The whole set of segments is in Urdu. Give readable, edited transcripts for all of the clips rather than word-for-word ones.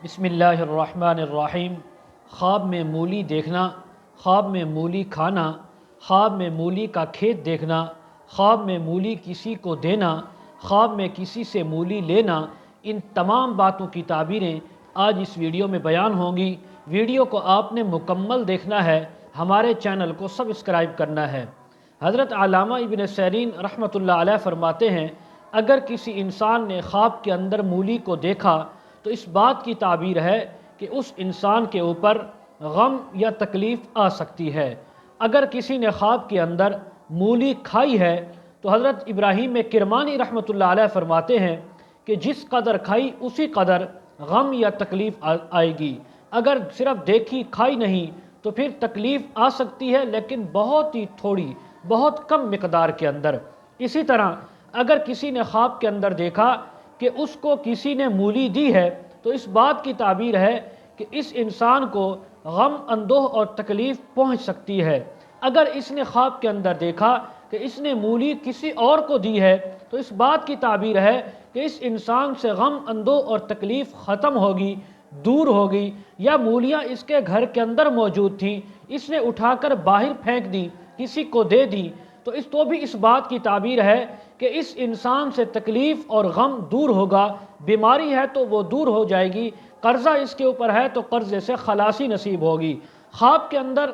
بسم اللہ الرحمن الرحیم۔ خواب میں مولی دیکھنا، خواب میں مولی کھانا، خواب میں مولی کا کھیت دیکھنا، خواب میں مولی کسی کو دینا، خواب میں کسی سے مولی لینا، ان تمام باتوں کی تعبیریں آج اس ویڈیو میں بیان ہوں گی۔ ویڈیو کو آپ نے مکمل دیکھنا ہے، ہمارے چینل کو سبسکرائب کرنا ہے۔ حضرت علامہ ابن سیرین رحمۃ اللہ علیہ فرماتے ہیں، اگر کسی انسان نے خواب کے اندر مولی کو دیکھا تو اس بات کی تعبیر ہے کہ اس انسان کے اوپر غم یا تکلیف آ سکتی ہے۔ اگر کسی نے خواب کے اندر مولی کھائی ہے تو حضرت ابراہیم کرمانی رحمۃ اللہ علیہ فرماتے ہیں کہ جس قدر کھائی اسی قدر غم یا تکلیف آئے گی۔ اگر صرف دیکھی کھائی نہیں تو پھر تکلیف آ سکتی ہے، لیکن بہت ہی تھوڑی، بہت کم مقدار کے اندر۔ اسی طرح اگر کسی نے خواب کے اندر دیکھا کہ اس کو کسی نے مولی دی ہے تو اس بات کی تعبیر ہے کہ اس انسان کو غم اندوہ اور تکلیف پہنچ سکتی ہے۔ اگر اس نے خواب کے اندر دیکھا کہ اس نے مولی کسی اور کو دی ہے تو اس بات کی تعبیر ہے کہ اس انسان سے غم اندوہ اور تکلیف ختم ہوگی، دور ہوگی، یا مولیاں اس کے گھر کے اندر موجود تھیں، اس نے اٹھا کر باہر پھینک دی، کسی کو دے دی، تو بھی اس بات کی تعبیر ہے کہ اس انسان سے تکلیف اور غم دور ہوگا۔ بیماری ہے تو وہ دور ہو جائے گی، قرضہ اس کے اوپر ہے تو قرضے سے خلاصی نصیب ہوگی۔ خواب کے اندر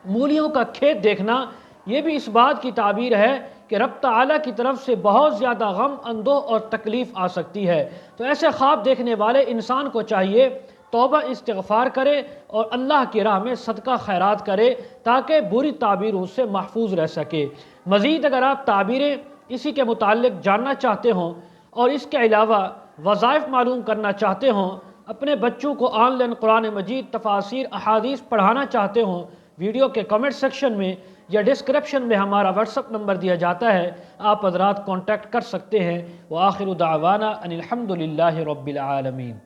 مولیوں کا کھیت دیکھنا یہ بھی اس بات کی تعبیر ہے کہ رب تعالیٰ کی طرف سے بہت زیادہ غم اندوہ اور تکلیف آ سکتی ہے۔ تو ایسے خواب دیکھنے والے انسان کو چاہیے توبہ استغفار کرے اور اللہ کی راہ میں صدقہ خیرات کرے تاکہ بری تعبیروں سے محفوظ رہ سکے۔ مزید اگر آپ تعبیریں اسی کے متعلق جاننا چاہتے ہوں اور اس کے علاوہ وظائف معلوم کرنا چاہتے ہوں، اپنے بچوں کو آن لائن قرآن مجید تفاسیر احادیث پڑھانا چاہتے ہوں، ویڈیو کے کمنٹ سیکشن میں یا ڈسکرپشن میں ہمارا واٹس ایپ نمبر دیا جاتا ہے، آپ حضرات کانٹیکٹ کر سکتے ہیں۔ وآخر دعوانا ان الحمد للہ رب العالمین۔